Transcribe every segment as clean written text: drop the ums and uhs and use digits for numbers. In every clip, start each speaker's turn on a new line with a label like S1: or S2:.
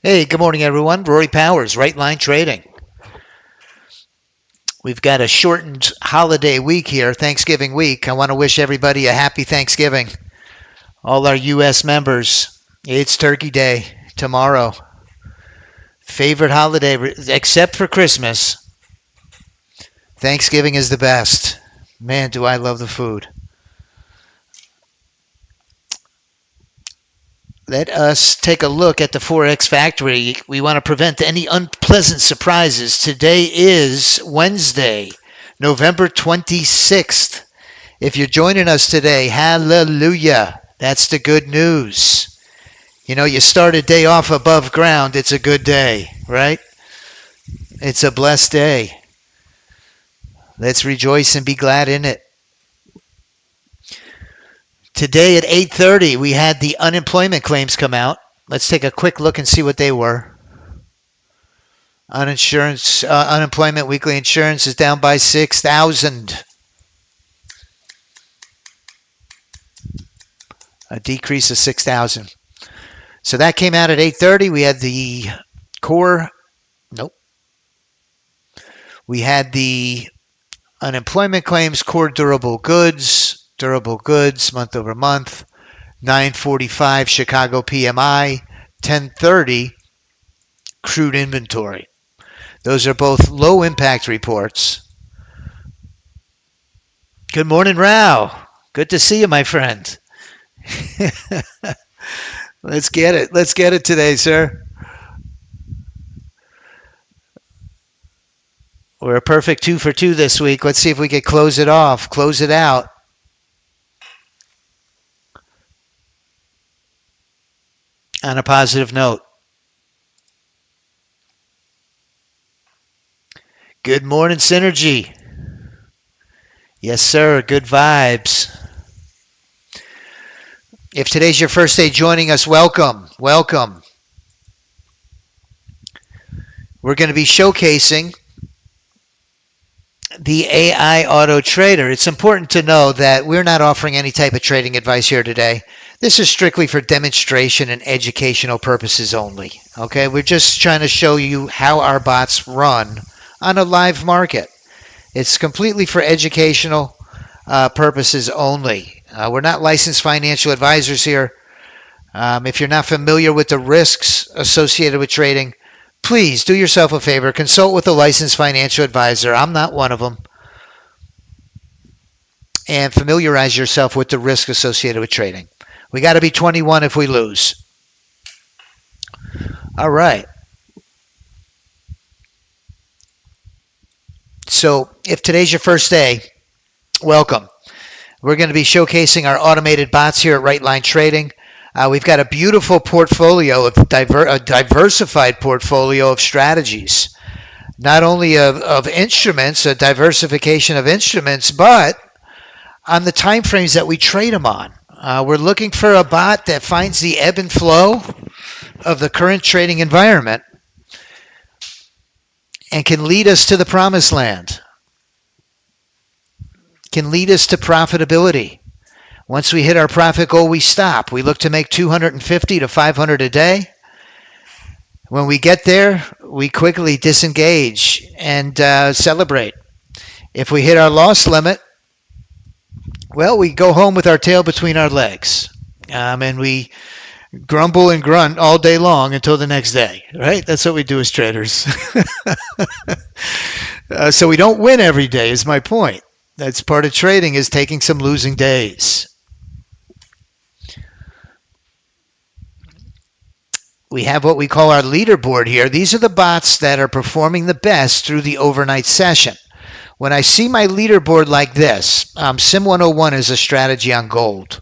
S1: Hey, good morning, everyone. Rory Powers, Right Line Trading. We've got a shortened holiday week here, Thanksgiving week. I want to wish everybody a happy Thanksgiving. All our U.S. members, it's Turkey Day tomorrow. Favorite holiday, except for Christmas. Thanksgiving is the best. Man, do I love the food. Let us take a look at the Forex Factory. We want to prevent any unpleasant surprises. Today is Wednesday, November 26th. If you're joining us today, hallelujah. That's the good news. You know, you start a day off above ground, it's a good day, right? It's a blessed day. Let's rejoice and be glad in it. Today at 8:30, we had the unemployment claims come out. Let's take a quick look and see what they were. Unemployment weekly insurance is down by 6,000. A decrease of 6,000. So that came out at 8:30. We had the core. Nope. We had the unemployment claims, core durable goods. Durable goods, month over month, 945 Chicago PMI, 1030 crude inventory. Those are both low impact reports. Good morning, Rao. Good to see you, my friend. Let's get it. Let's get it today, sir. We're a perfect 2 for 2 this week. Let's see if we can close it off, close it out. On a positive note. Good morning, Synergy. Yes, sir. Good vibes. If today's your first day joining us, welcome. Welcome. We're going to be showcasing the AI Auto Trader. It's important to know that we're not offering any type of trading advice here today. This is strictly for demonstration and educational purposes only. Okay, we're just trying to show you how our bots run on a live market. It's completely for educational purposes only. We're not licensed financial advisors here. If you're not familiar with the risks associated with trading, please do yourself a favor. Consult with a licensed financial advisor. I'm not one of them. And familiarize yourself with the risk associated with trading. We got to be 21 if we lose. All right. So if today's your first day, welcome. We're going to be showcasing our automated bots here at Right Line Trading. We've got a beautiful portfolio of a diversified portfolio of strategies. Not only of instruments, a diversification of instruments, but on the time frames that we trade them on. We're looking for a bot that finds the ebb and flow of the current trading environment and can lead us to the promised land, can lead us to profitability. Once we hit our profit goal, we stop. We look to make 250 to 500 a day. When we get there, we quickly disengage and celebrate. If we hit our loss limit, well, we go home with our tail between our legs, and we grumble and grunt all day long until the next day, right? That's what we do as traders. So we don't win every day is my point. That's part of trading, is taking some losing days. We have what we call our leaderboard here. These are the bots that are performing the best through the overnight session. When I see my leaderboard like this, Sim 101 is a strategy on gold.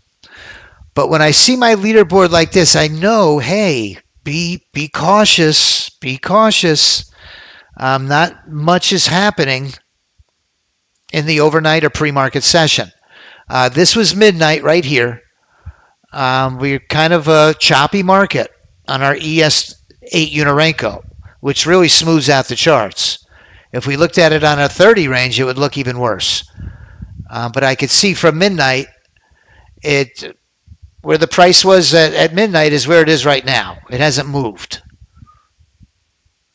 S1: But when I see my leaderboard like this, I know, hey, be cautious, be cautious. Not much is happening in the overnight or pre-market session. This was midnight right here. We're kind of a choppy market on our ES8 Unorenco, which really smooths out the charts. If we looked at it on a 30 range, it would look even worse. But I could see from midnight, where the price was at midnight is where it is right now. It hasn't moved.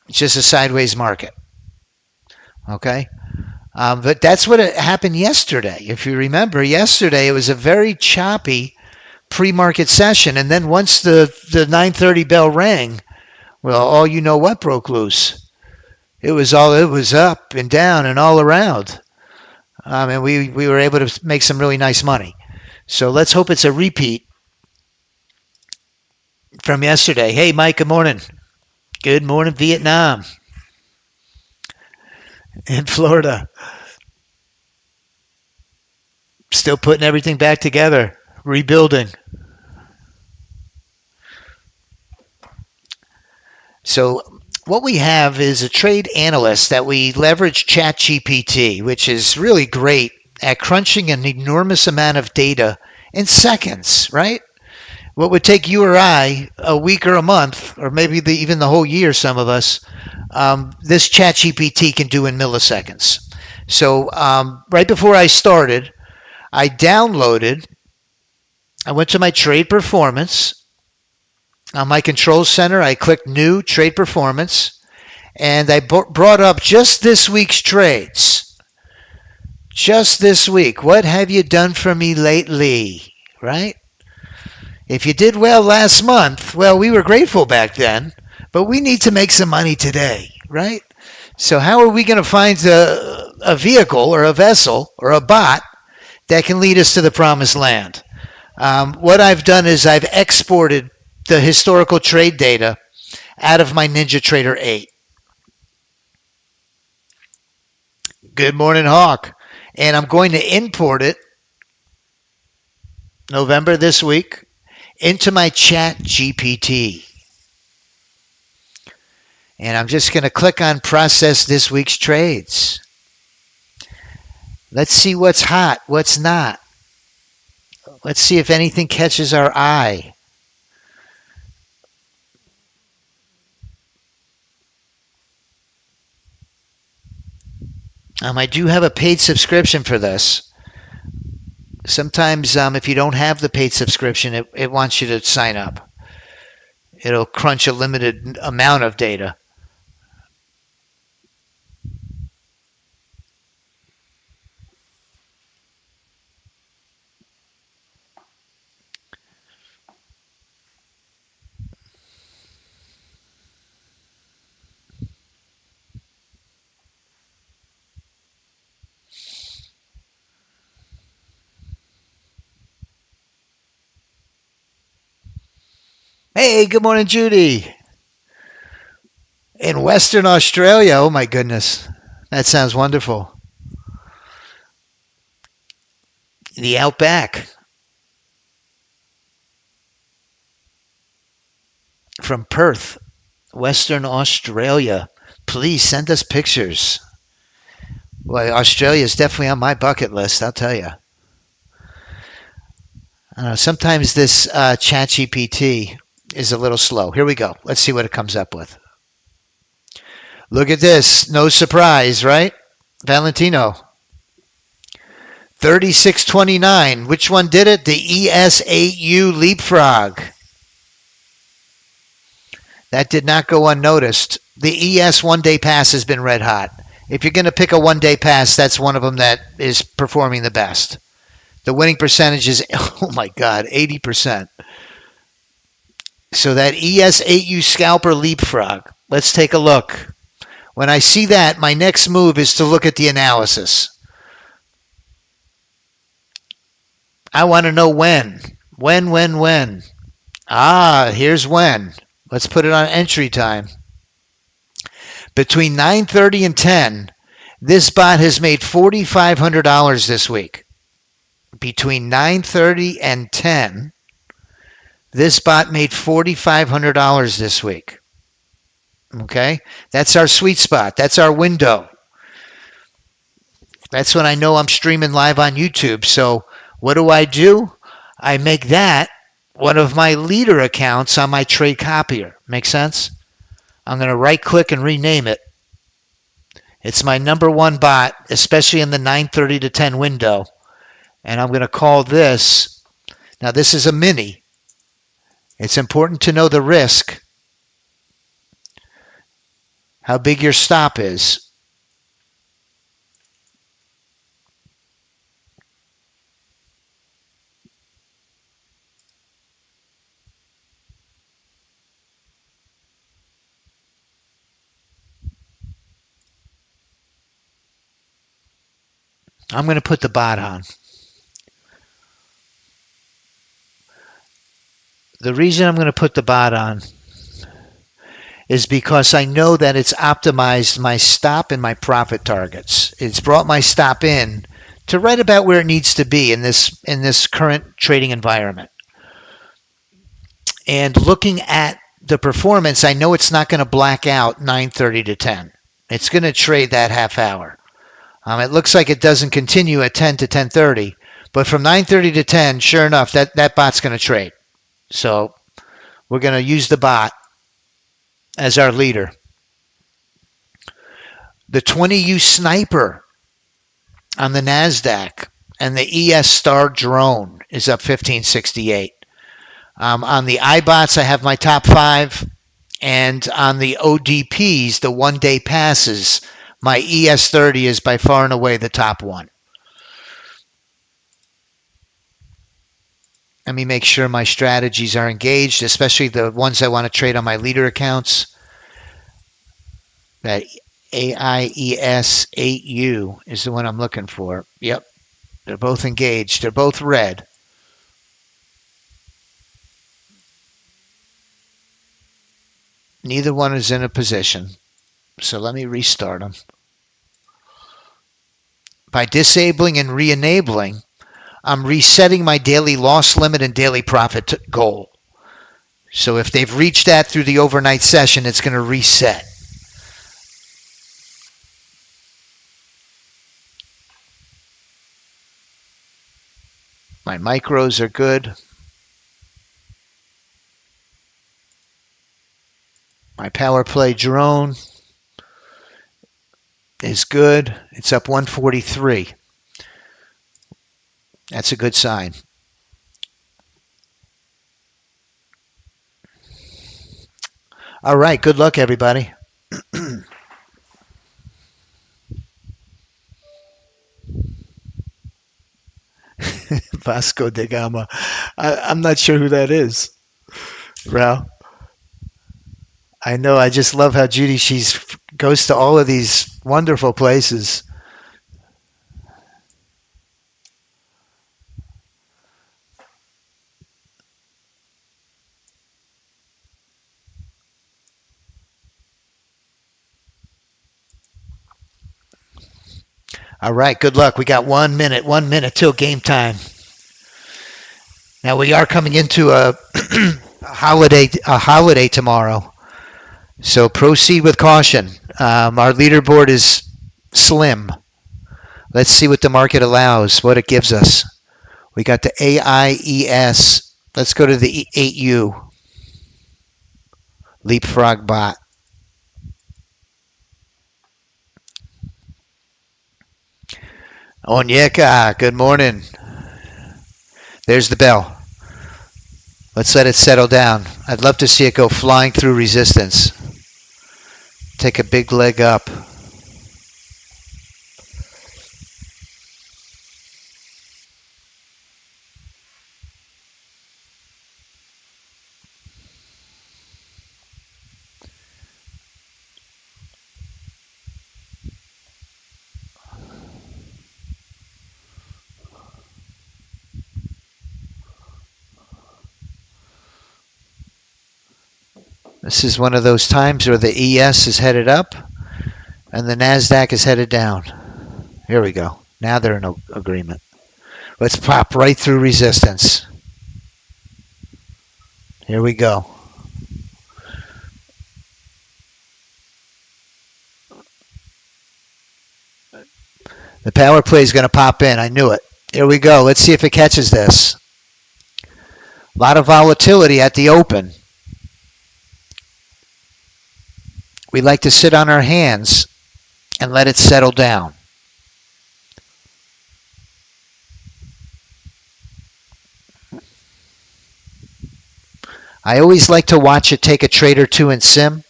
S1: It's just a sideways market. Okay? But that's what happened yesterday. If you remember, yesterday it was a very choppy pre-market session. And then once the 9:30 bell rang, well, all you know what broke loose. It was up and down and all around. And we were able to make some really nice money. So let's hope it's a repeat from yesterday. Hey, Mike, good morning. Good morning, Vietnam. In Florida. Still putting everything back together. Rebuilding. So what we have is a trade analyst that we leverage ChatGPT, which is really great at crunching an enormous amount of data in seconds, right? What would take you or I a week or a month, or maybe even the whole year, some of us, this ChatGPT can do in milliseconds. So right before I started, I went to my trade performance. On my control center, I clicked New Trade Performance, and I brought up just this week's trades. Just this week. What have you done for me lately? Right? If you did well last month, well, we were grateful back then, but we need to make some money today, right? So how are we going to find a vehicle or a vessel or a bot that can lead us to the promised land? What I've done is I've exported the historical trade data out of my NinjaTrader 8. Good morning, Hawk. And I'm going to import it November this week into my ChatGPT. And I'm just going to click on process this week's trades. Let's see what's hot, what's not. Let's see if anything catches our eye. I do have a paid subscription for this. Sometimes if you don't have the paid subscription, it wants you to sign up. It'll crunch a limited amount of data. Hey, good morning, Judy. In Western Australia, oh my goodness. That sounds wonderful. The Outback. From Perth, Western Australia. Please send us pictures. Well, Australia is definitely on my bucket list, I'll tell you. Sometimes this ChatGPT is a little slow. Here we go. Let's see what it comes up with. Look at this. No surprise, right? Valentino. 36.29. Which one did it? The ES8U Leapfrog. That did not go unnoticed. The ES one-day pass has been red hot. If you're going to pick a one-day pass, that's one of them that is performing the best. The winning percentage is, oh my God, 80%. So that ES8U Scalper Leapfrog. Let's take a look. When I see that, my next move is to look at the analysis. I want to know when. When. Ah, here's when. Let's put it on entry time. Between 9:30 and 10, this bot has made $4,500 this week. Between 9:30 and 10, this bot made $4,500 this week. Okay? That's our sweet spot. That's our window. That's when I know I'm streaming live on YouTube. So what do? I make that one of my leader accounts on my trade copier. Make sense? I'm going to right click and rename it. It's my number one bot, especially in the 9:30 to 10 window. And I'm going to call this, now this is a mini. It's important to know the risk. how big your stop is. I'm going to put the bot on. The reason I'm going to put the bot on is because I know that it's optimized my stop and my profit targets. It's brought my stop in to right about where it needs to be in this current trading environment. And looking at the performance, I know it's not going to black out 9:30 to 10. It's going to trade that half hour. It looks like it doesn't continue at 10 to 10:30, but from 9:30 to 10, sure enough, that bot's going to trade. So we're going to use the bot as our leader. The 20U sniper on the NASDAQ and the ES Star drone is up 1568. On the iBots, I have my top 5. And on the ODPs, the one-day passes, my ES30 is by far and away the top one. Let me make sure my strategies are engaged, especially the ones I want to trade on my leader accounts. That AIES8U is the one I'm looking for. Yep, they're both engaged. They're both red. Neither one is in a position. So let me restart them. By disabling and re-enabling, I'm resetting my daily loss limit and daily profit goal. So if they've reached that through the overnight session, it's going to reset. My micros are good. My power play drone is good. It's up 143. That's a good sign. All right, good luck, everybody. Vasco da Gama. I'm not sure who that is. Rao? I know. I just love how Judy, goes to all of these wonderful places. All right, good luck. We got 1 minute till game time. Now we are coming into a holiday tomorrow. So proceed with caution. Our leaderboard is slim. Let's see what the market allows, what it gives us. We got the AIES. Let's go to the 8U. Leapfrog bot. Onyeka, good morning. There's the bell. Let's let it settle down. I'd love to see it go flying through resistance. Take a big leg up. This is one of those times where the ES is headed up and the NASDAQ is headed down. Here we go. Now they're in agreement. Let's pop right through resistance. Here we go. The power play is going to pop in. I knew it. Here we go. Let's see if it catches this. A lot of volatility at the open. We like to sit on our hands and let it settle down. I always like to watch it take a trade or two in sim.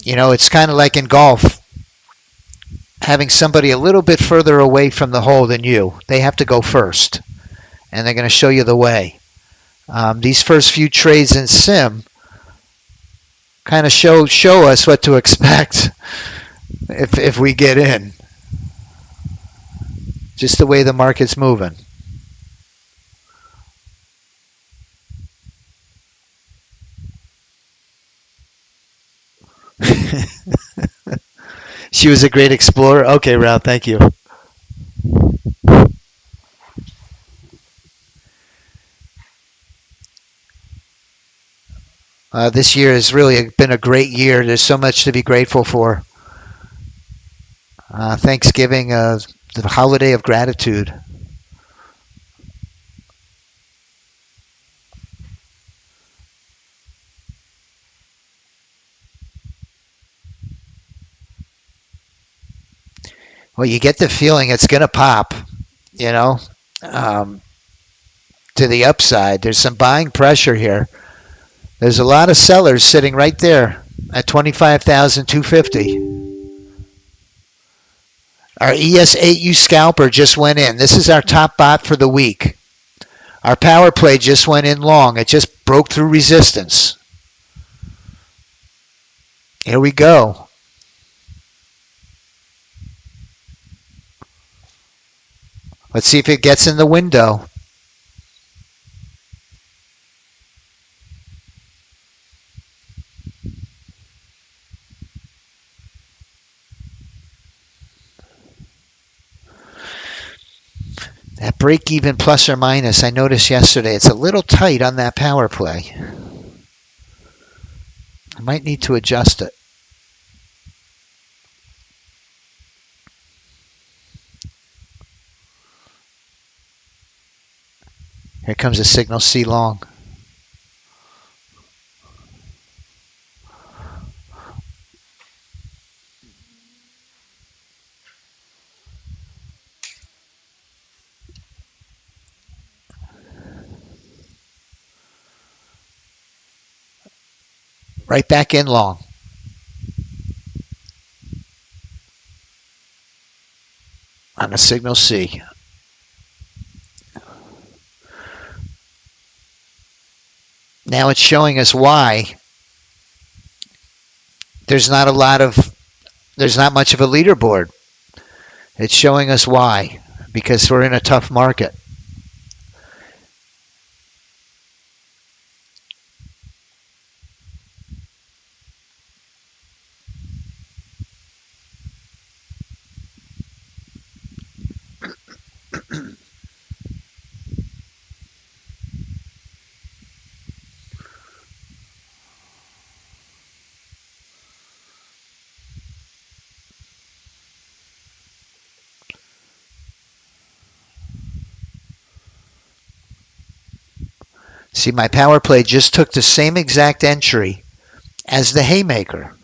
S1: You know, it's kind of like in golf, having somebody a little bit further away from the hole than you. They have to go first, and they're going to show you the way. These first few trades in sim kind of show us what to expect if we get in. Just the way the market's moving. She was a great explorer. Okay, Ralph, thank you. This year has really been a great year. There's so much to be grateful for. Thanksgiving, the holiday of gratitude. Well, you get the feeling it's going to pop, you know, um, to the upside. There's some buying pressure here. There's a lot of sellers sitting right there at 25,250. Our ES8U scalper just went in. This is our top bot for the week. Our power play just went in long. It just broke through resistance. Here we go. Let's see if it gets in the window. That break even plus or minus, I noticed yesterday, it's a little tight on that power play. I might need to adjust it. Here comes a signal C long. Right back in long. On a signal C. Now it's showing us why there's not much of a leaderboard. It's showing us why, because we're in a tough market. See, my power play just took the same exact entry as the haymaker.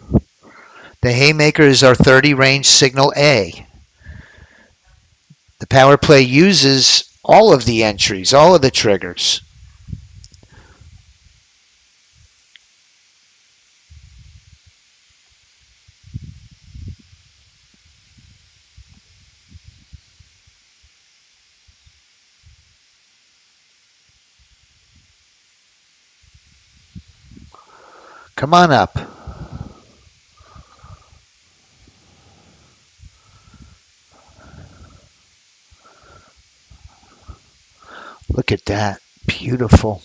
S1: The haymaker is our 30 range signal A. The power play uses all of the entries, all of the triggers. Come on up. Look at that. Beautiful.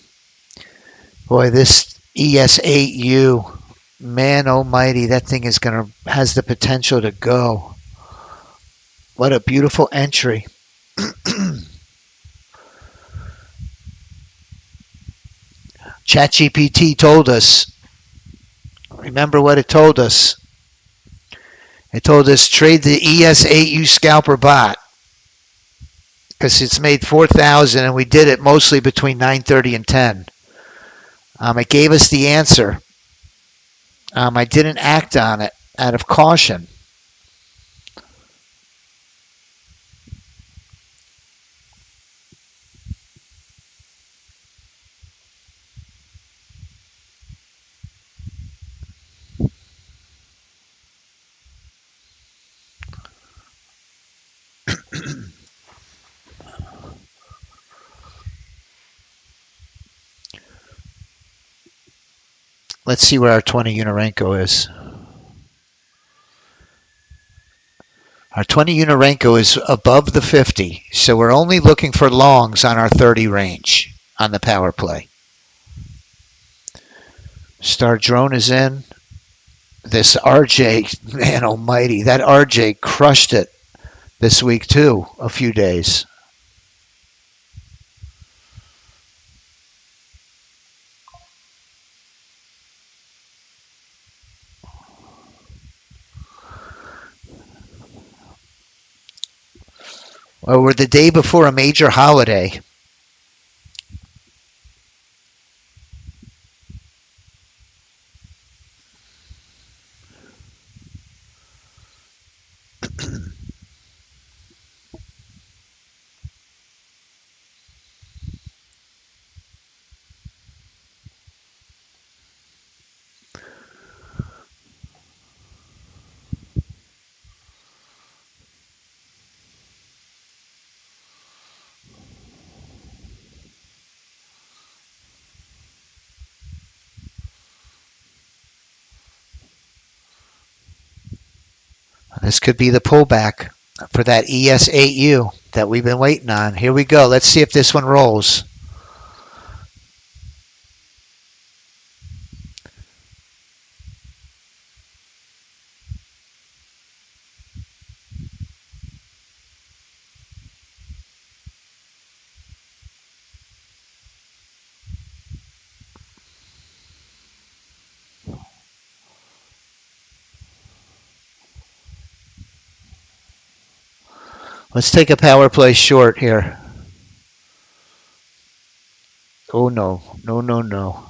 S1: Boy, this ES8U, man almighty, that thing has the potential to go. What a beautiful entry. ChatGPT told us, remember what it told us? It told us trade the ES8U scalper bot because it's made 4,000 and we did it mostly between 9:30 and 10. It gave us the answer. I didn't act on it out of caution. Let's see where our 20 Unorenko is. Our 20 Unorenko is above the 50, so we're only looking for longs on our 30 range on the power play. Star Drone is in. This RJ, man almighty, that RJ crushed it this week too, a few days. Well, we're the day before a major holiday. This could be the pullback for that ES8U that we've been waiting on. Here we go. Let's see if this one rolls. Let's take a power play short here. Oh no, no, no, no.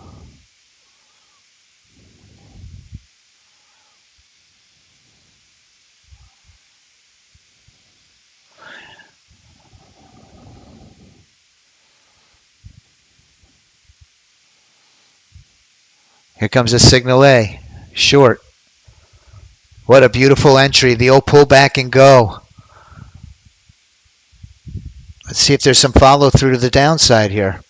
S1: Here comes a signal A, short. What a beautiful entry, the old pull back and go. Let's see if there's some follow through to the downside here.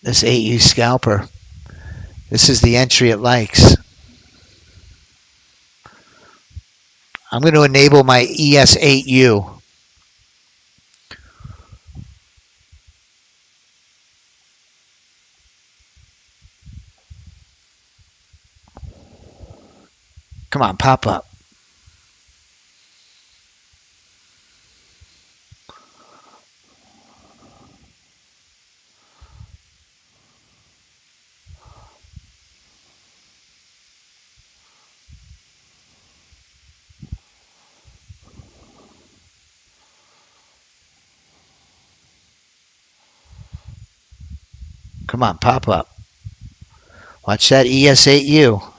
S1: This 8U scalper. This is the entry it likes. I'm going to enable my ES8U. Come on, pop up. Come on, pop up. Watch that ES8U.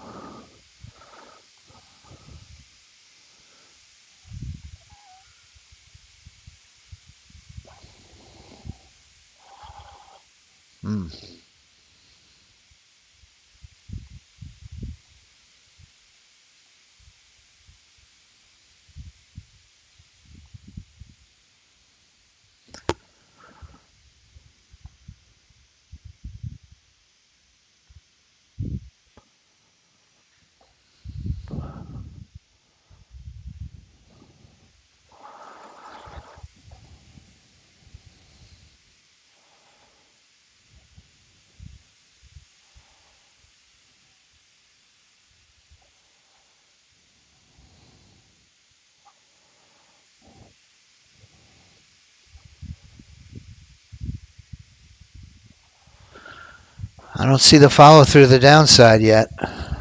S1: I don't see the follow through to the downside yet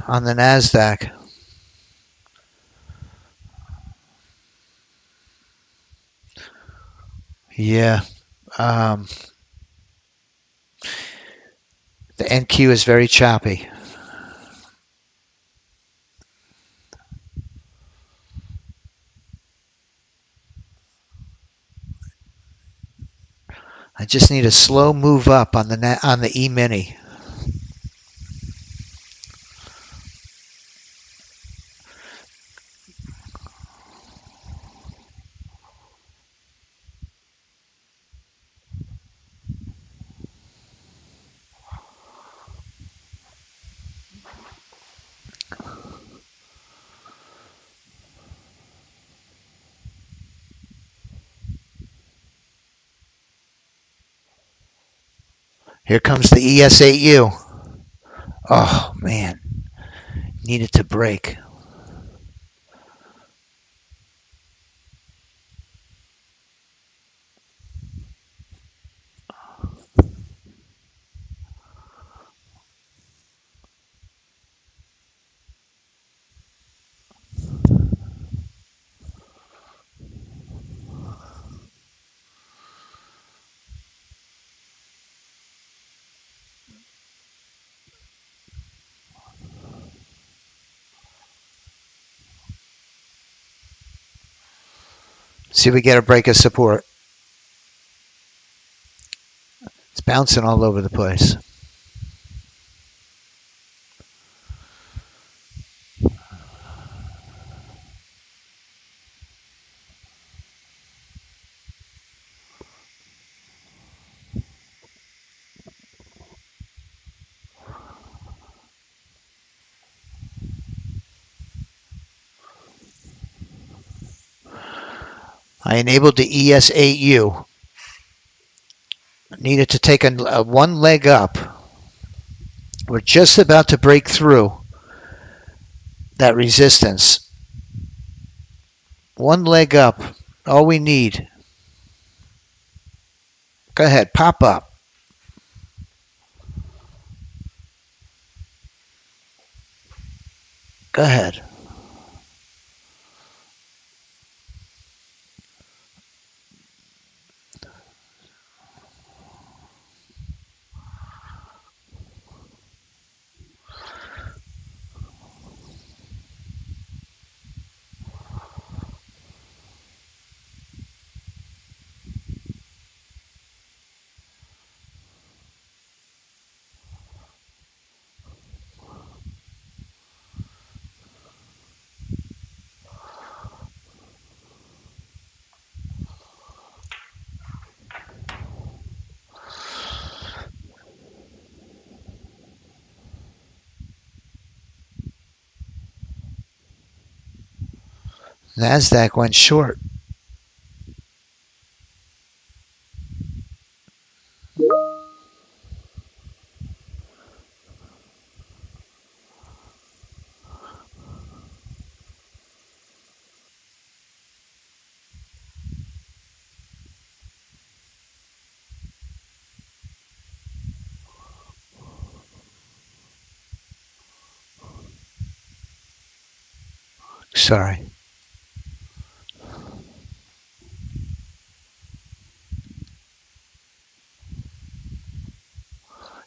S1: on the NASDAQ. Yeah. The NQ is very choppy. I just need a slow move up on the E-mini. Here comes the ES8U. Oh, man. Needed to break. See if we get a break of support. It's bouncing all over the place. I enabled the ES8U. Needed to take a one leg up. We're just about to break through that resistance. One leg up. All we need. Go ahead, pop up. Go ahead. NASDAQ went short. Sorry.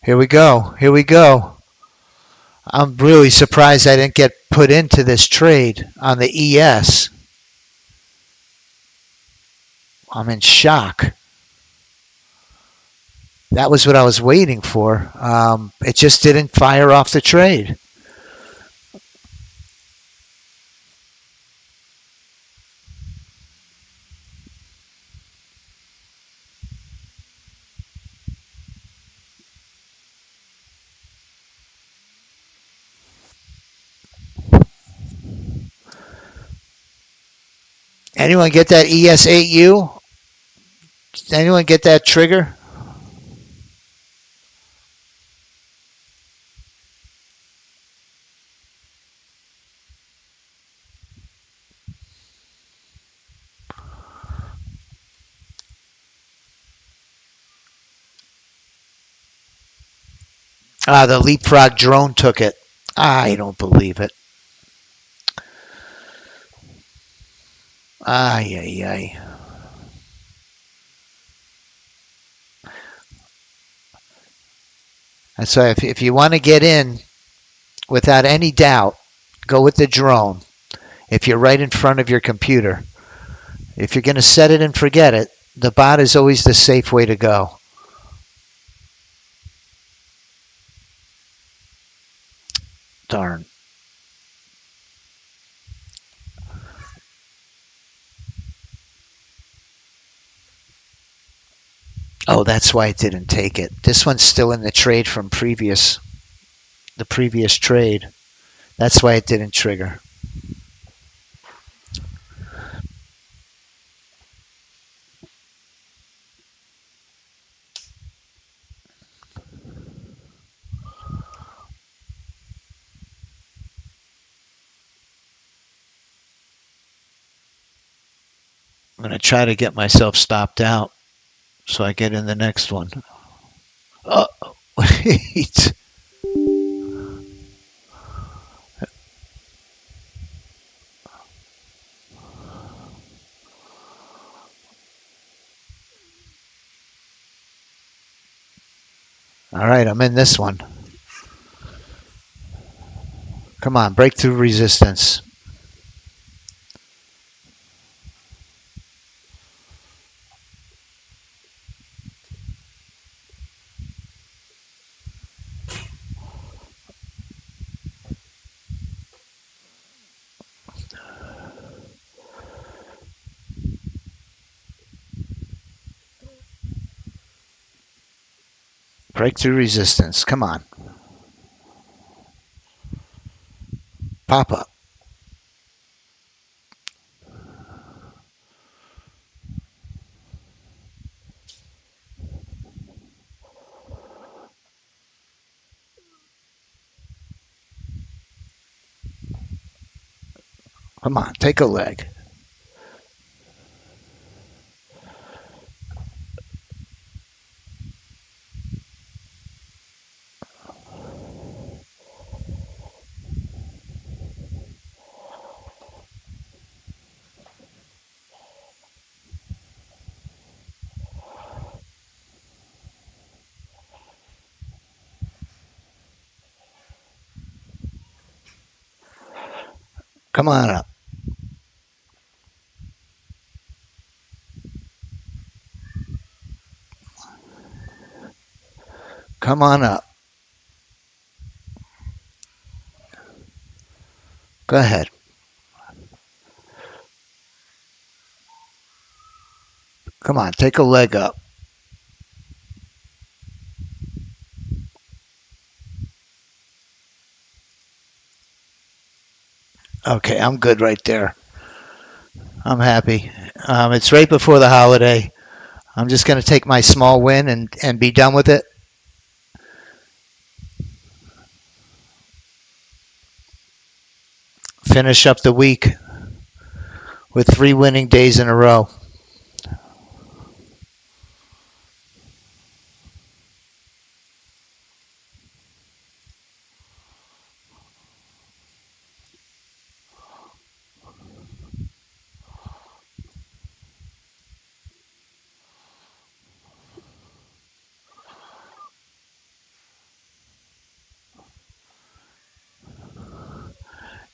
S1: Here we go. Here we go. I'm really surprised I didn't get put into this trade on the ES. I'm in shock. That was what I was waiting for. It just didn't fire off the trade. Anyone get that ES8U? Did anyone get that trigger? The leapfrog drone took it. I don't believe it. Ay, ay, ay. And so if you want to get in without any doubt, go with the drone. If you're right in front of your computer. If you're going to set it and forget it, the bot is always the safe way to go. Darn. Oh, that's why it didn't take it. This one's still in the trade from the previous trade. That's why it didn't trigger. I'm going to try to get myself stopped out so I get in the next one. Oh, wait. All right, I'm in this one. Come on, breakthrough resistance. Breakthrough resistance. Come on. Pop up. Come on, take a leg. Come on up. Come on up. Go ahead. Come on, take a leg up. Okay, I'm good right there. I'm happy. It's right before the holiday. I'm just going to take my small win and be done with it. Finish up the week with 3 winning days in a row.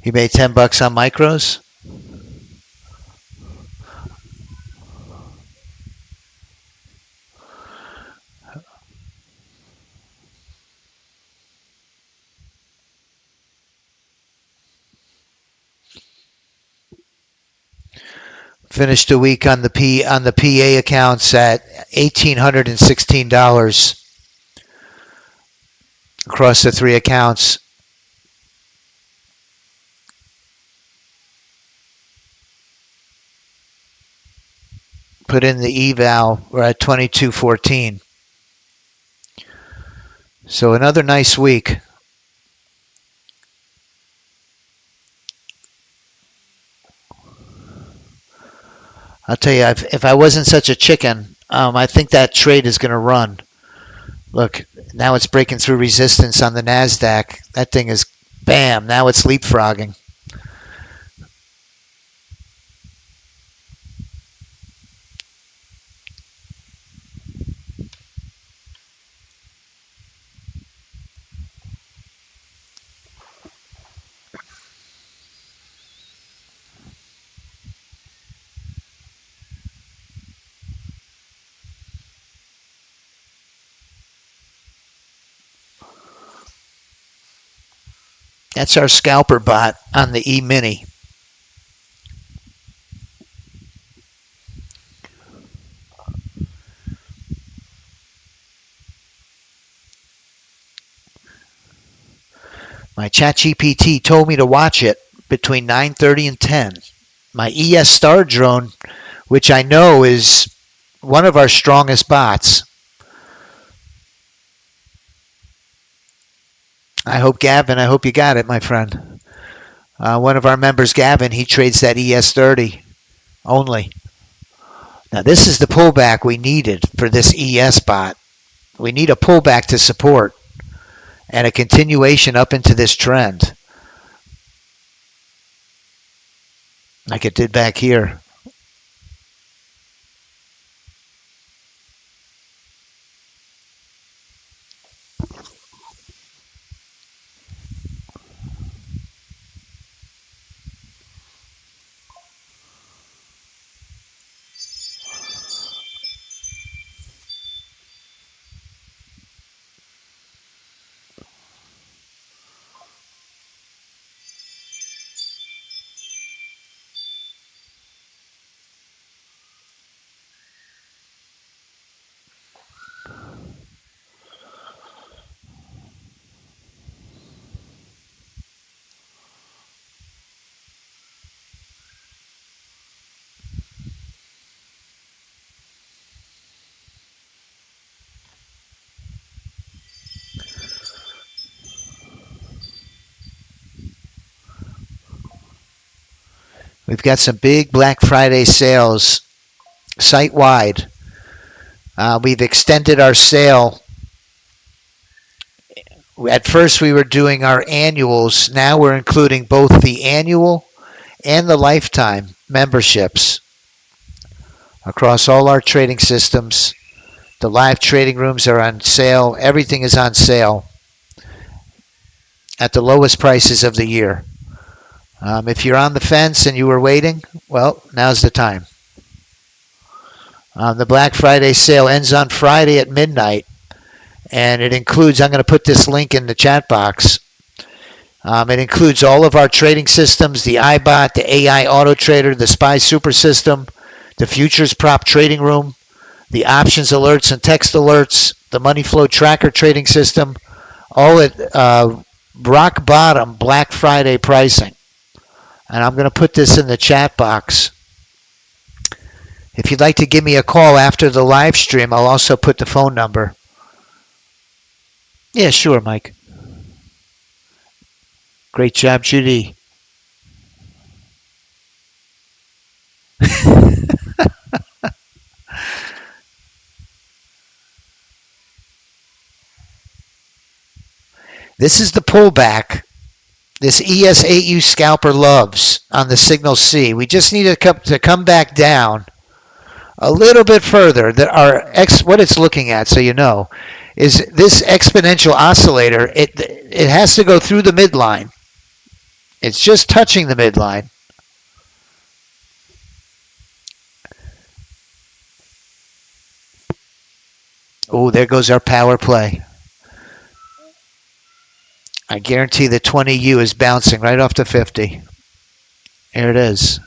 S1: You made $10 on micros? Finished the week on the PA accounts at $1,816 across the 3 accounts. Put in the eval, we're at 2214. So another nice week. I'll tell you, if I wasn't such a chicken, I think that trade is going to run. Look, now it's breaking through resistance on the NASDAQ. That thing is, bam, now it's leapfrogging. That's our scalper bot on the E-mini. My ChatGPT told me to watch it between 9:30 and 10. My ES Star drone, which I know is one of our strongest bots. I hope you got it, my friend. One of our members, Gavin, he trades that ES30 only. Now this is the pullback we needed for this ES bot. We need a pullback to support and a continuation up into this trend, like it did back here. We've got some big Black Friday sales site-wide. We've extended our sale. At first we were doing our annuals. Now we're including both the annual and the lifetime memberships across all our trading systems. The live trading rooms are on sale. Everything is on sale at the lowest prices of the year. If you're on the fence and you were waiting, well, now's the time. The Black Friday sale ends on Friday at midnight, and it includes, I'm going to put this link in the chat box. It includes all of our trading systems, the iBot, the AI Auto Trader, the SPY Super System, the Futures Prop Trading Room, the Options Alerts and Text Alerts, the Money Flow Tracker Trading System, all at rock bottom Black Friday pricing. And I'm going to put this in the chat box. If you'd like to give me a call after the live stream, I'll also put the phone number. Yeah, sure, Mike. Great job, Judy. This is the pullback this ES8U scalper loves on the signal C. We just need to come back down a little bit further. What it's looking at, so you know, is this exponential oscillator. It has to go through the midline. It's just touching the midline. Oh, there goes our power play. I guarantee the 20U is bouncing right off the 50. There it is.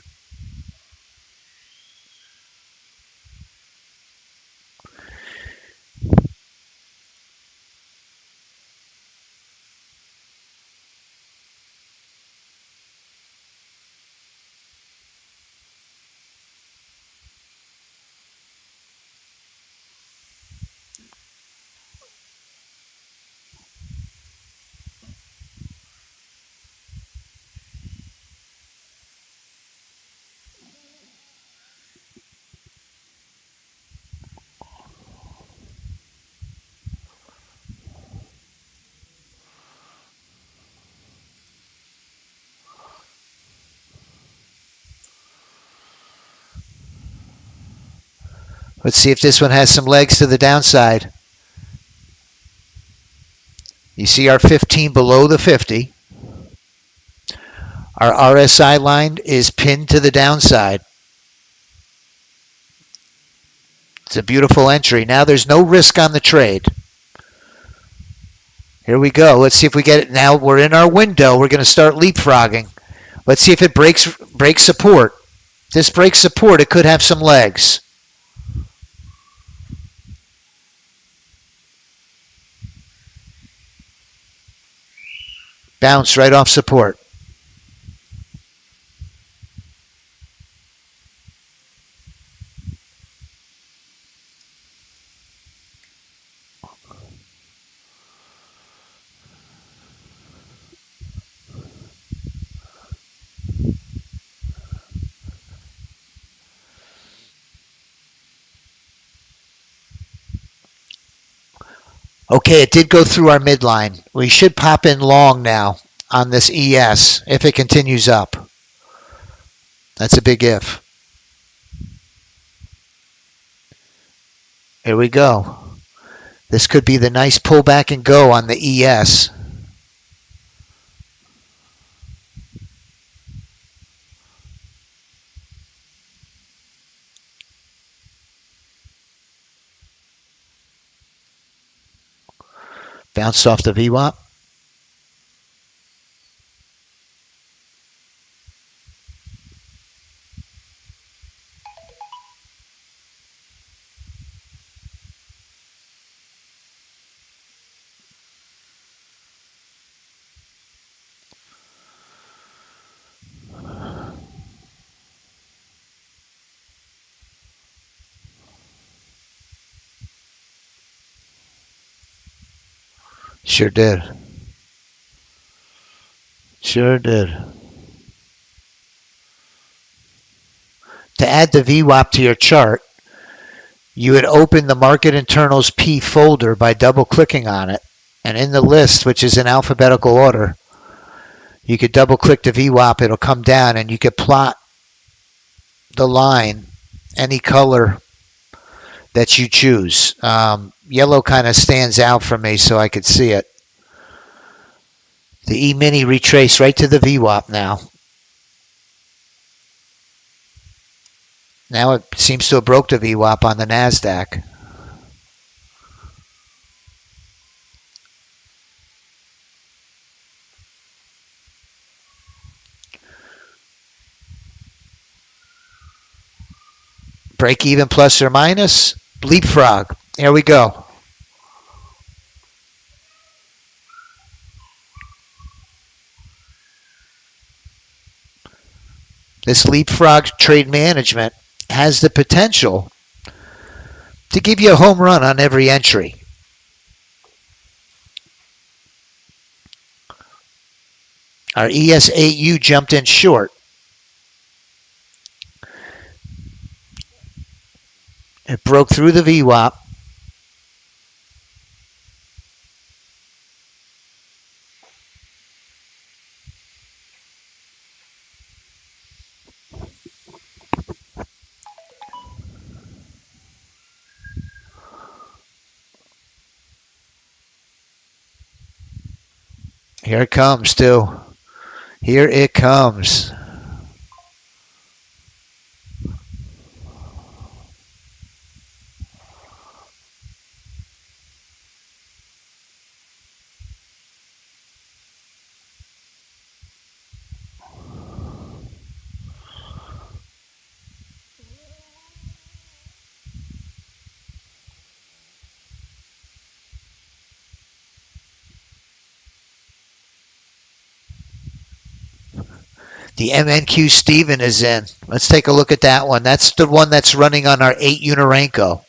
S1: Let's see if this one has some legs to the downside. You see our 15 below the 50. Our RSI line is pinned to the downside. It's a beautiful entry. Now there's no risk on the trade. Here we go. Let's see if we get it. Now we're in our window. We're going to start leapfrogging. Let's see if it breaks support. If this breaks support, it could have some legs. Bounce right off support. Okay, it did go through our midline. We should pop in long now on this ES if it continues up. That's a big if. Here we go. This could be the nice pullback and go on the ES. Bounced off the VWAP. Sure did. Sure did. To add the VWAP to your chart, you would open the Market Internals P folder by double-clicking on it. And in the list, which is in alphabetical order, you could double-click the VWAP. It'll come down, and you could plot the line any color that you choose. Yellow kind of stands out for me so I could see it. The E-mini retraced right to the VWAP now. Now it seems to have broke the VWAP on the NASDAQ. Break even plus or minus. Leapfrog. Here we go. This leapfrog trade management has the potential to give you a home run on every entry. Our ES8U jumped in short. It broke through the VWAP. Here it comes, too. Here it comes. The MNQ Steven is in. Let's take a look at that one. That's the one that's running on our 8 Unarenko.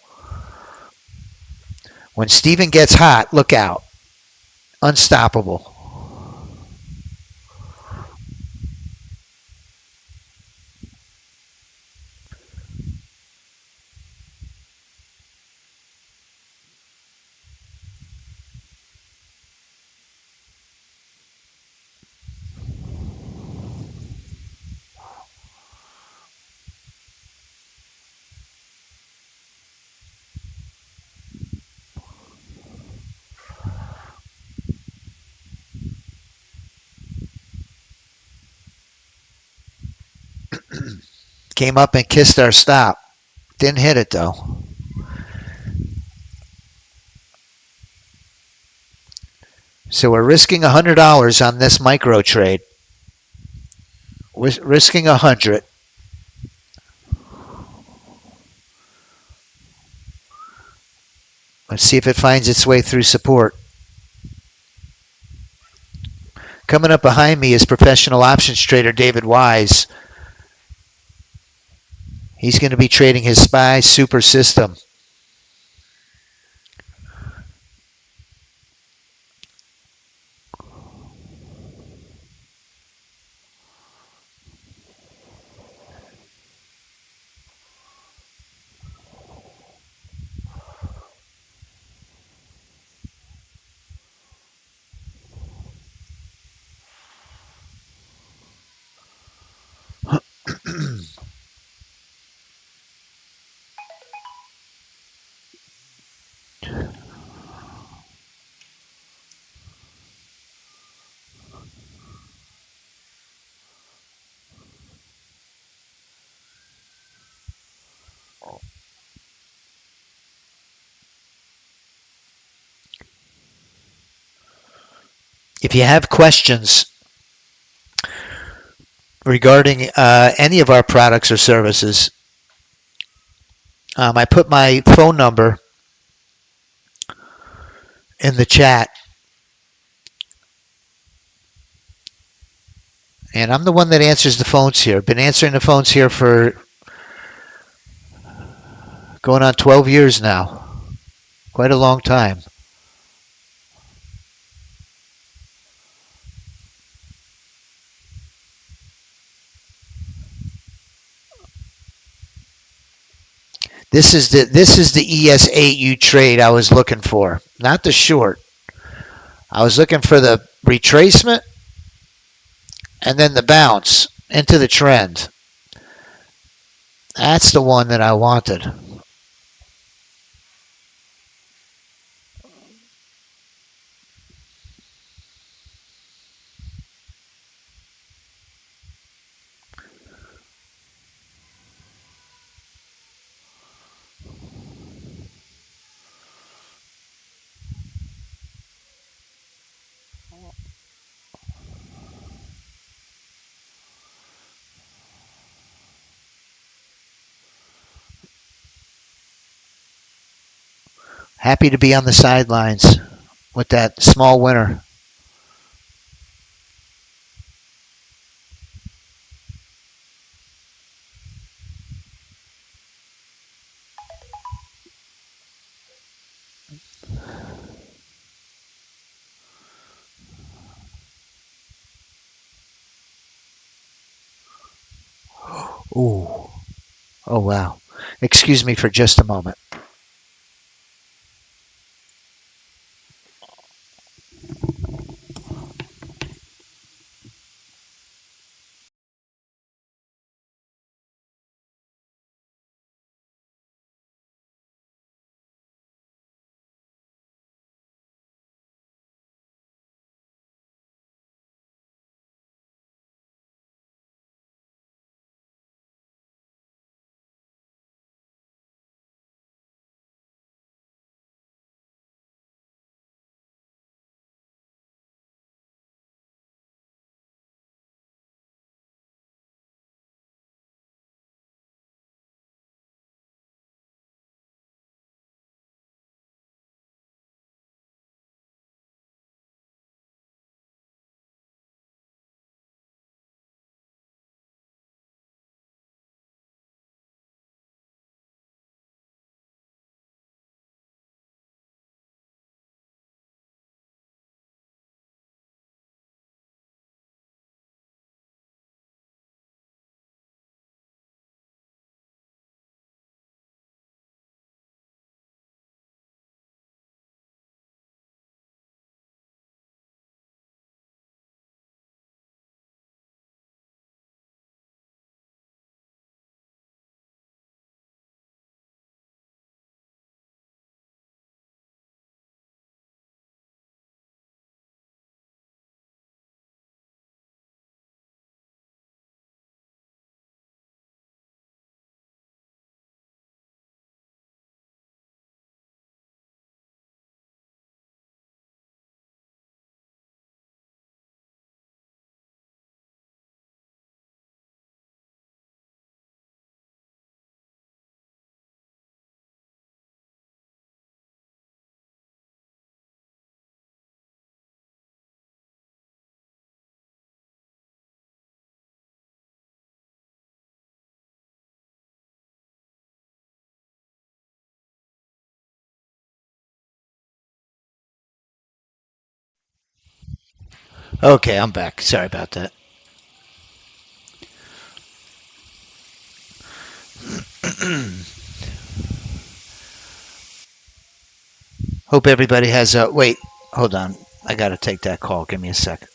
S1: When Steven gets hot, look out. Unstoppable. Came up and kissed our stop. Didn't hit it though. So we're risking $100 on this micro trade. We're risking 100. Let's see if it finds its way through support. Coming up behind me is professional options trader David Wise. He's going to be trading his SPY super system. If you have questions regarding any of our products or services, I put my phone number in the chat, and I'm the one that answers the phones here. Been answering the phones here for going on 12 years now. Quite a long time. This is the ES8U trade I was looking for, not the short. I was looking for the retracement and then the bounce into the trend. That's the one that I wanted. Happy to be on the sidelines with that small winner. Ooh. Oh, wow. Excuse me for just a moment. Okay, I'm back. Sorry about that. Hope everybody has a. Wait, hold on. I got to take that call. Give me a second.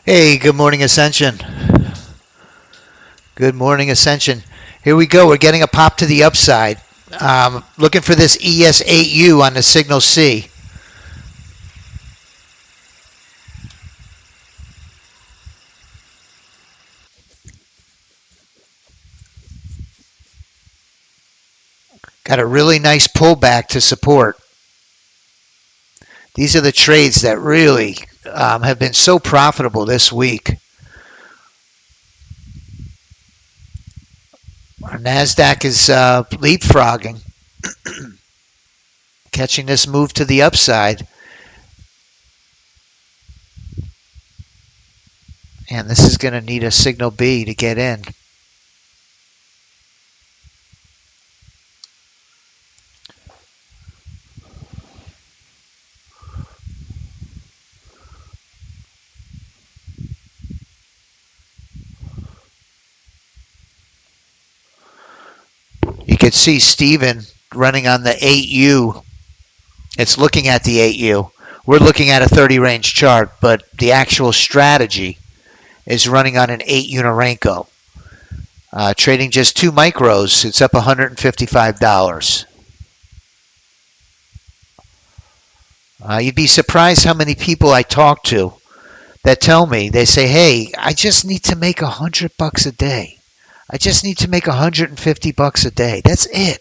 S1: Hey, good morning, Ascension. Good morning, Ascension. Here we go. We're getting a pop to the upside. Looking for this ES8U on the signal C. Got a really nice pullback to support. These are the trades that really have been so profitable this week. Our NASDAQ is leapfrogging, catching this move to the upside. And this is going to need a signal B to get in. You could see Steven running on the 8U. It's looking at the 8U. We're looking at a 30 range chart, but the actual strategy is running on an 8 Unirenko. Trading just 2 micros, it's up $155. You'd be surprised how many people I talk to that tell me, they say, hey, I just need to make $100 a day. I just need to make $150 a day. That's it.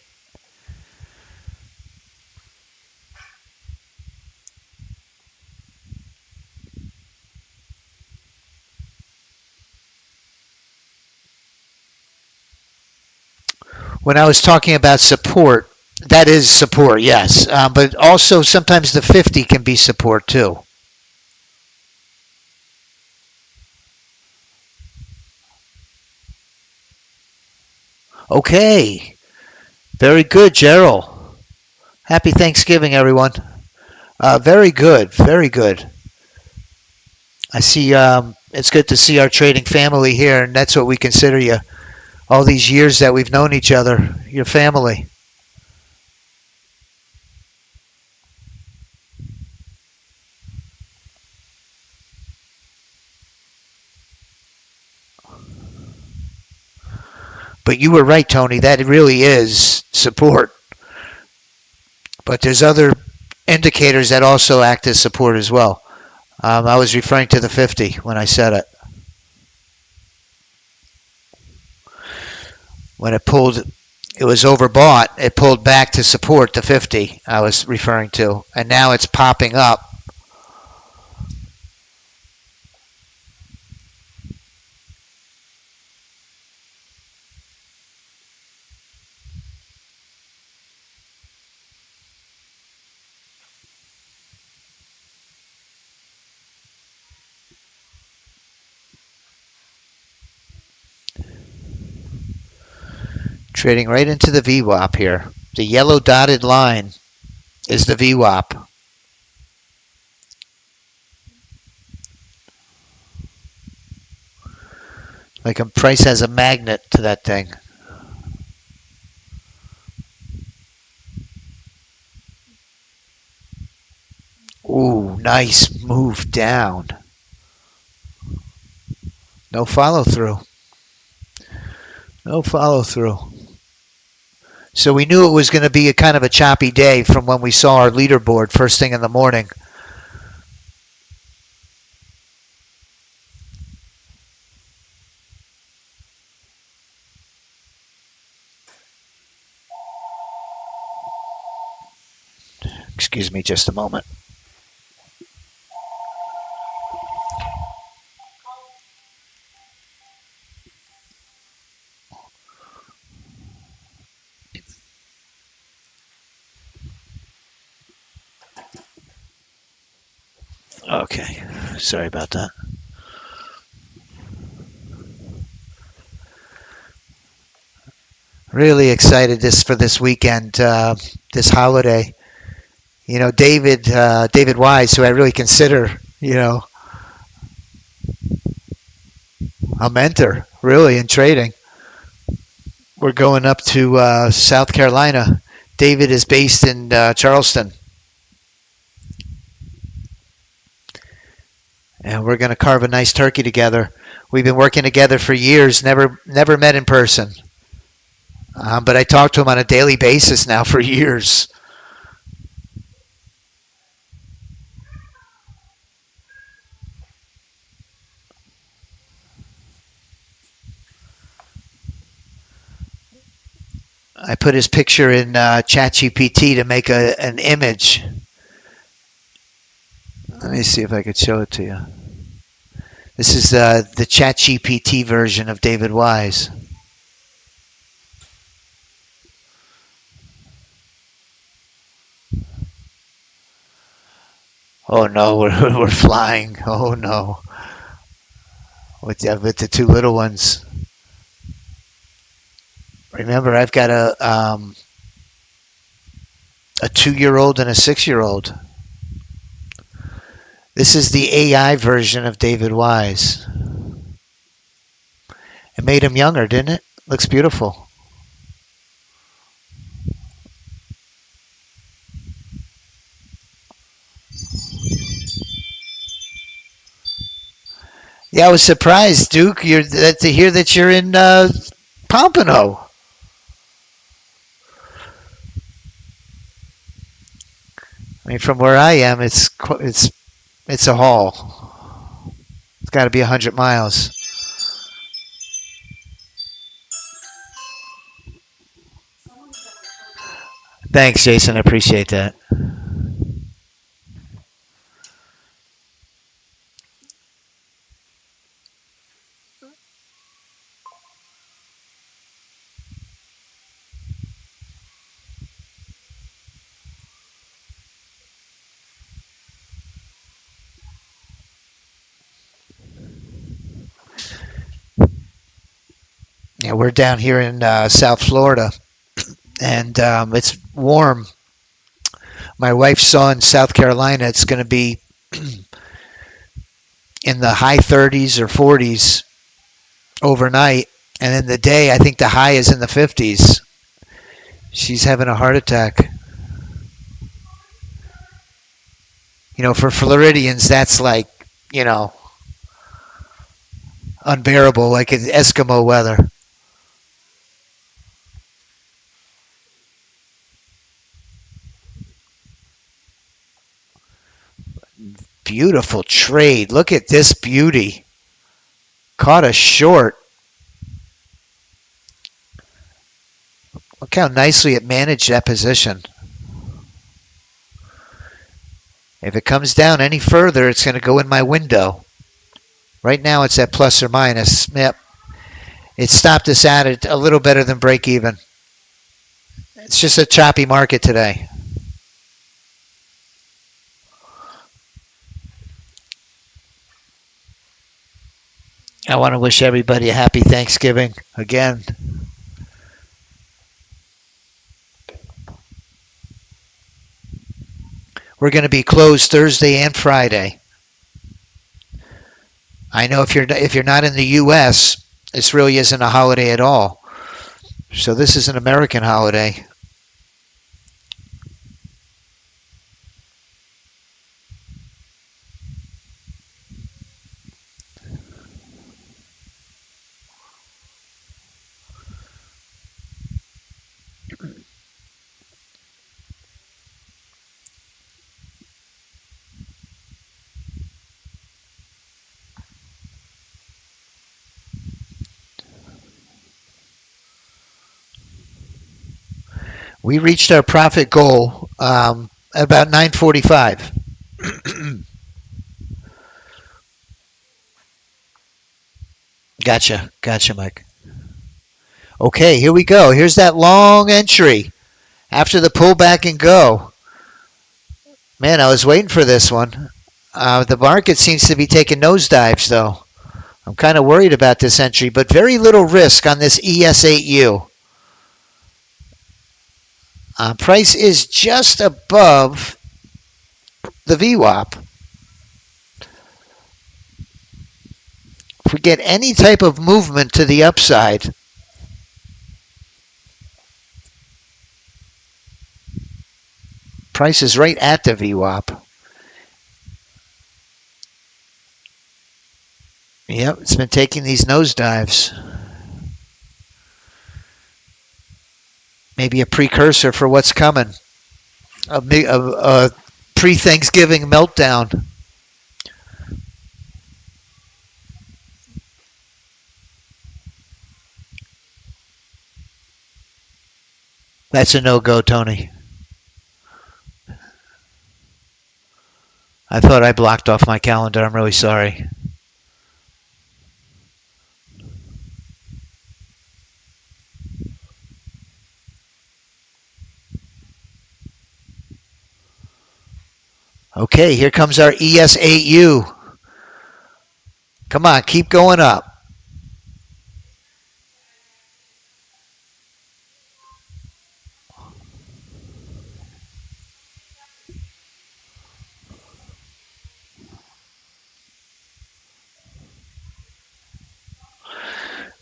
S1: When I was talking about support, that is support, yes. But also sometimes the 50 can be support too. Okay. Very good, Gerald. Happy Thanksgiving, everyone. Very good, very good. I see it's good to see our trading family here, and that's what we consider you. All these years that we've known each other, your family. But you were right, Tony. That really is support. But there's other indicators that also act as support as well. I was referring to the 50 when I said it. When it pulled, it was overbought. It pulled back to support the 50 I was referring to. And now it's popping up. Trading right into the VWAP here. The yellow dotted line is the VWAP. Like a price has a magnet to that thing. Ooh, nice move down. No follow through. No follow through. So we knew it was going to be a kind of a choppy day from when we saw our leaderboard first thing in the morning. Excuse me just a moment. Okay, sorry about that. Really excited for this weekend, this holiday. You know, David Wise, who I really consider, a mentor, really, in trading. We're going up to South Carolina. David is based in Charleston. and we're going to carve a nice turkey together. We've been working together for years, never met in person. But I talk to him on a daily basis now for years. I put his picture in ChatGPT to make an image. Let me see if I could show it to you. This is the ChatGPT version of David Wise. Oh no, we're flying. Oh no, with the two little ones. Remember, I've got a 2-year-old and a 6-year-old. This is the AI version of David Wise. It made him younger, didn't it? Looks beautiful. Yeah, I was surprised, Duke, to hear that you're in Pompano. I mean, from where I am, it's a haul. It's got to be 100 miles. Thanks, Jason. I appreciate that. Yeah, we're down here in South Florida, and it's warm. My wife saw in South Carolina it's going to be in the high 30s or 40s overnight, and in the day I think the high is in the 50s. She's having a heart attack. You know, for Floridians, that's like, you know, unbearable, like Eskimo weather. Beautiful trade. Look at this beauty. Caught a short. Look how nicely it managed that position. If it comes down any further, it's going to go in my window. Right now it's at plus or minus. Yep. It stopped us at it a little better than break even. It's just a choppy market today. I want to wish everybody a happy Thanksgiving again. We're going to be closed Thursday and Friday. I know if you're not in the U.S., this really isn't a holiday at all. So this is an American holiday. We reached our profit goal at about 9:45. Gotcha, Mike. Okay, here we go. Here's that long entry after the pullback and go. Man, I was waiting for this one. The market seems to be taking nosedives, though. I'm kind of worried about this entry, but very little risk on this ES8U. Price is just above the VWAP. If we get any type of movement to the upside, price is right at the VWAP. Yep, it's been taking these nosedives. Maybe a precursor for what's coming. A pre-Thanksgiving meltdown. That's a no-go, Tony. I thought I blocked off my calendar. I'm really sorry. Okay, here comes our ES8U. Come on, keep going up.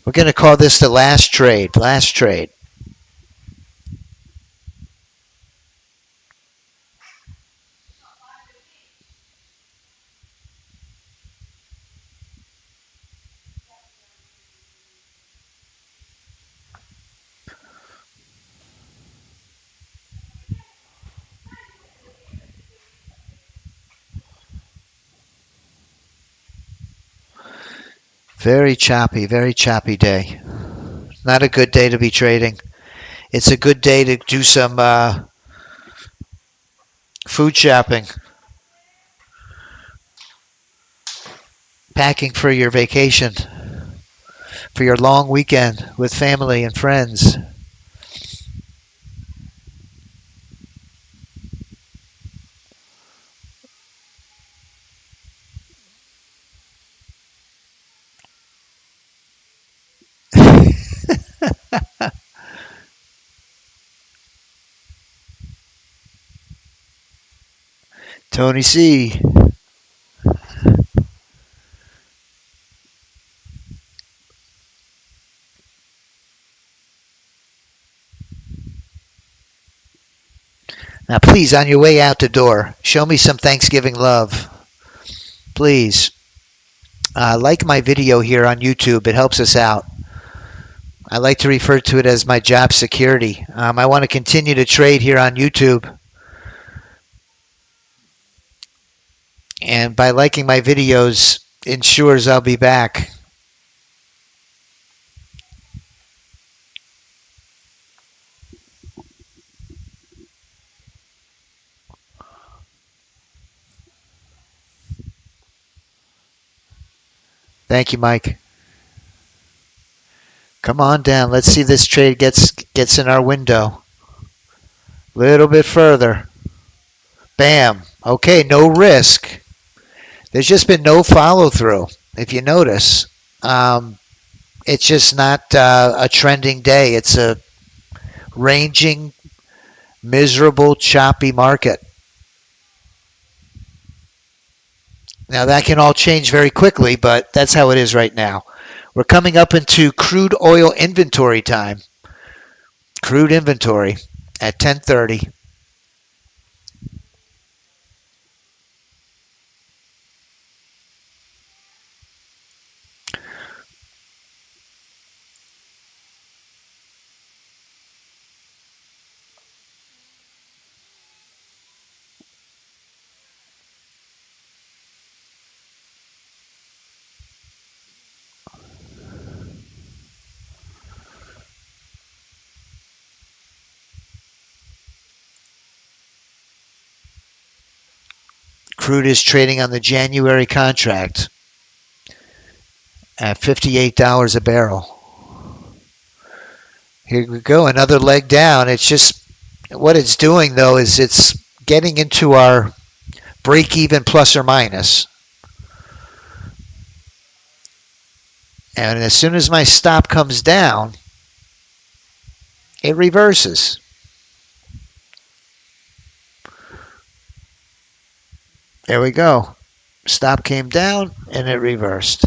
S1: We're going to call this the last trade. Last trade. Very choppy day. Not a good day to be trading. It's a good day to do some food shopping. Packing for your vacation. For your long weekend with family and friends. Tony C. Now, please, on your way out the door, show me some Thanksgiving love. Please. Like my video here on YouTube. It helps us out. I like to refer to it as my job security. I want to continue to trade here on YouTube. And by liking my videos, ensures I'll be back. Thank you, Mike. Come on down. Let's see this trade gets in our window. A little bit further. Bam. Okay, no risk. There's just been no follow-through, if you notice. It's just not a trending day. It's a ranging, miserable, choppy market. Now, that can all change very quickly, but that's how it is right now. We're coming up into crude oil inventory time. Crude inventory at 10:30. Crude is trading on the January contract at $58 a barrel. Here we go, another leg down. It's just, what it's doing though is it's getting into our break even plus or minus. And as soon as my stop comes down, it reverses. There we go. Stop came down and it reversed.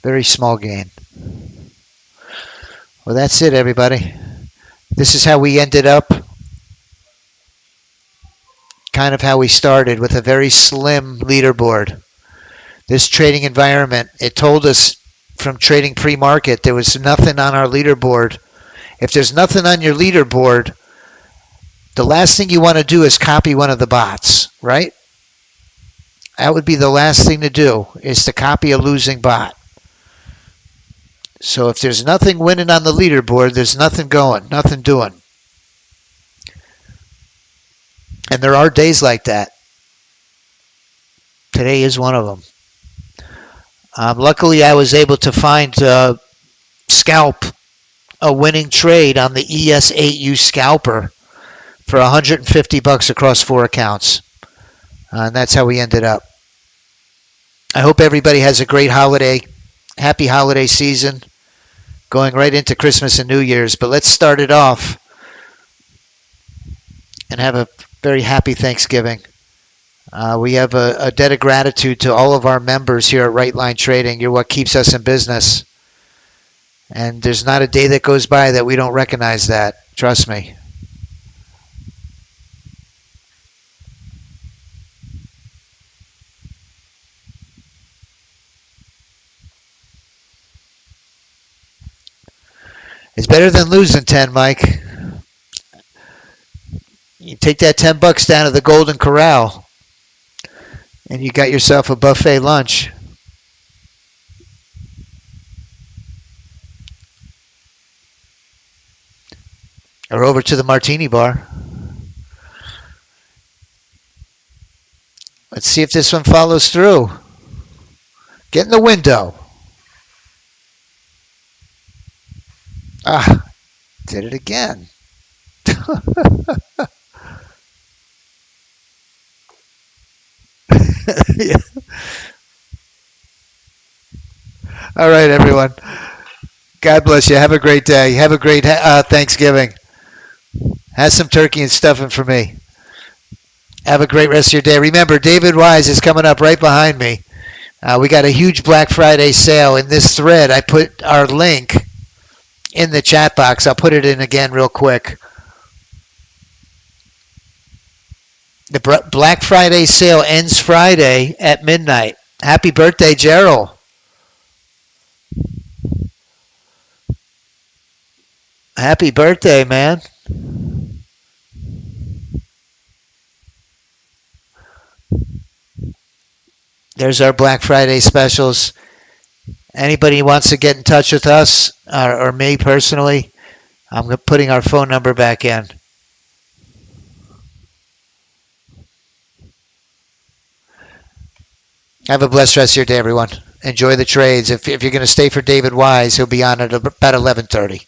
S1: Very small gain. Well, that's it, everybody. This is how we ended up kind of how we started, with a very slim leaderboard. This trading environment, it told us from trading pre-market there was nothing on our leaderboard. If there's nothing on your leaderboard, the last thing you want to do is copy one of the bots, right? That would be the last thing to do, is to copy a losing bot. So if there's nothing winning on the leaderboard, there's nothing going, nothing doing. And there are days like that. Today is one of them. Luckily, I was able to find scalp a winning trade on the ES8U scalper for $150 across 4 accounts. And that's how we ended up. I hope everybody has a great holiday. Happy holiday season. Going right into Christmas and New Year's. But let's start it off and have a very happy Thanksgiving. We have a debt of gratitude to all of our members here at Right Line Trading. You're what keeps us in business. And there's not a day that goes by that we don't recognize that. Trust me. It's better than losing 10, Mike. You take that $10 down to the Golden Corral, and you got yourself a buffet lunch. Or over to the Martini Bar. Let's see if this one follows through. Get in the window. Ah, did it again. Yeah. All right, everyone. God bless you. Have a great day. Have a great Thanksgiving. Have some turkey and stuffing for me. Have a great rest of your day. Remember, David Wise is coming up right behind me. We got a huge Black Friday sale. In this thread, I put our link in the chat box. I'll put it in again real quick. The Black Friday sale ends Friday at midnight. Happy birthday, Gerald. Happy birthday, man. There's our Black Friday specials. Anybody who wants to get in touch with us or me personally, I'm putting our phone number back in. Have a blessed rest of your day, everyone. Enjoy the trades. If you're going to stay for David Wise, he'll be on at about 11:30.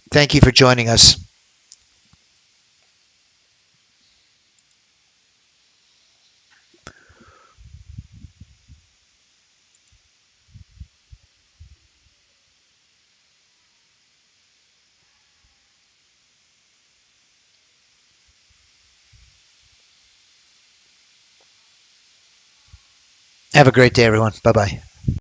S1: Thank you for joining us. Have a great day, everyone. Bye-bye.